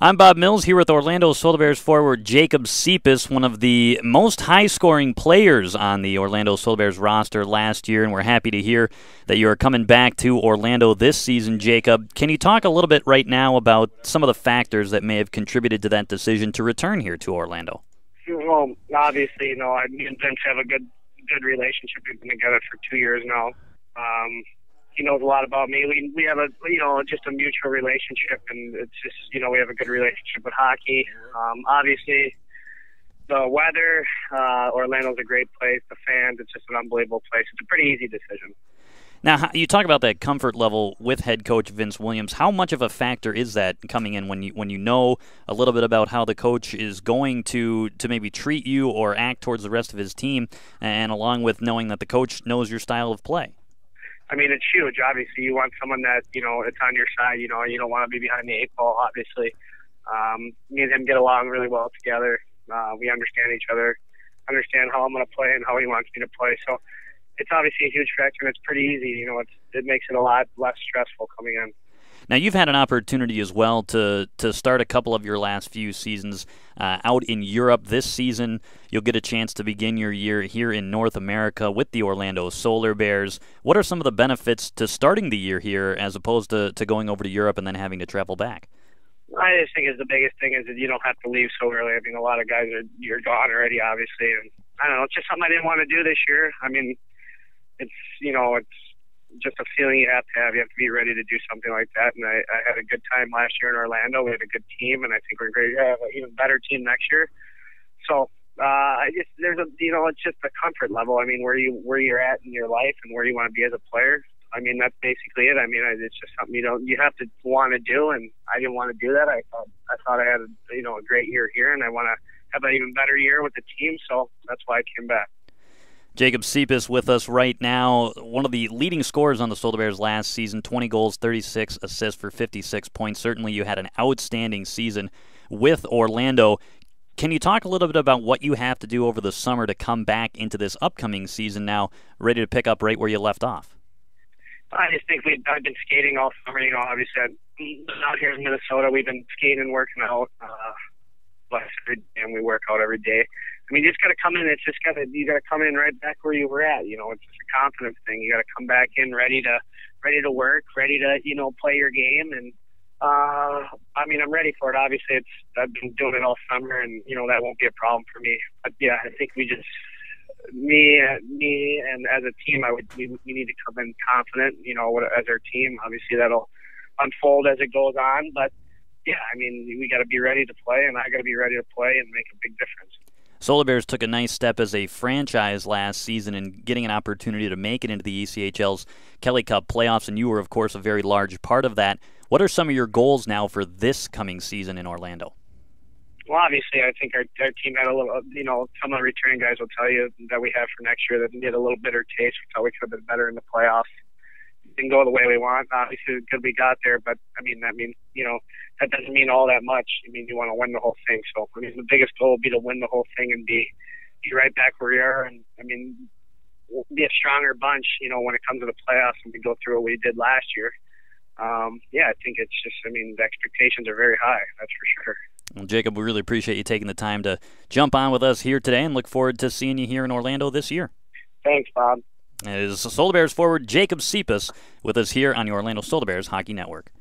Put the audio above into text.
I'm Bob Mills here with Orlando Solar Bears forward Jacob Cepis, one of the most high-scoring players on the Orlando Solar Bears roster last year, and we're happy to hear that you are coming back to Orlando this season, Jacob. Can you talk a little bit right now about some of the factors that may have contributed to that decision to return here to Orlando? Well, obviously, me and Vince have a good relationship. We've been together for 2 years now. He knows a lot about me. We have just a mutual relationship, and it's just, we have a good relationship with hockey. Obviously, the weather, Orlando's a great place. The fans, it's just an unbelievable place. It's a pretty easy decision. Now, you talk about that comfort level with head coach Vince Williams. How much of a factor is that coming in when you know a little bit about how the coach is going to maybe treat you or act towards the rest of his team, and along with knowing that the coach knows your style of play? I mean, it's huge. Obviously, you want someone that, it's on your side. You don't want to be behind the eight ball, obviously. Me and him get along really well together. We understand each other, understand how I'm going to play and how he wants me to play. So it's obviously a huge factor, and it's pretty easy. It makes it a lot less stressful coming in. Now, you've had an opportunity as well to start a couple of your last few seasons out in Europe. This season, you'll get a chance to begin your year here in North America with the Orlando Solar Bears. What are some of the benefits to starting the year here as opposed to going over to Europe and then having to travel back? I just think the biggest thing is that you don't have to leave so early. I mean, a lot of guys you're gone already, obviously. And I don't know, it's just something I didn't want to do this year. I mean, it's just a feeling you have to have. You have to be ready to do something like that. And I had a good time last year in Orlando. We had a good team, and I think we're going to have an even better team next year. So it's just the comfort level. I mean, where you're at in your life and where you want to be as a player. I mean, that's basically it. I mean, it's just something you have to want to do, and I didn't want to do that. I thought I had a great year here, and I want to have an even better year with the team. So that's why I came back. Jacob Cepis with us right now, one of the leading scorers on the Solar Bears last season, 20 goals, 36 assists for 56 points. Certainly you had an outstanding season with Orlando. Can you talk a little bit about what you have to do over the summer to come back into this upcoming season now, ready to pick up right where you left off? I just think I've been skating all summer. Obviously out here in Minnesota, we've been skating and working out every day, and we work out every day. I mean, you just got to come in. You got to come in right back where you were at. It's just a confidence thing. You got to come back in ready to work, ready to play your game. And I mean, I'm ready for it. Obviously, I've been doing it all summer, and that won't be a problem for me. But yeah, I think me and as a team, we need to come in confident. As our team, obviously that'll unfold as it goes on. But yeah, I mean, we got to be ready to play, and I got to be ready to play and make a big difference. Solar Bears took a nice step as a franchise last season in getting an opportunity to make it into the ECHL's Kelly Cup playoffs, and you were, of course, a very large part of that. What are some of your goals now for this coming season in Orlando? Well, obviously, I think our team had a little, some of the returning guys will tell you that we have for next year that we had a little bitter taste. We thought we could have been better in the playoffs. Didn't go the way we want. Obviously, good we got there, but that doesn't mean all that much. I mean, you want to win the whole thing. So, I mean, the biggest goal would be to win the whole thing and be right back where we are. And I mean, we'll be a stronger bunch, when it comes to the playoffs and we go through what we did last year. I think it's just, the expectations are very high. That's for sure. Well, Jacob, we really appreciate you taking the time to jump on with us here today and look forward to seeing you here in Orlando this year. Thanks, Bob. It is Solar Bears forward Jacob Cepis with us here on the Orlando Solar Bears Hockey Network.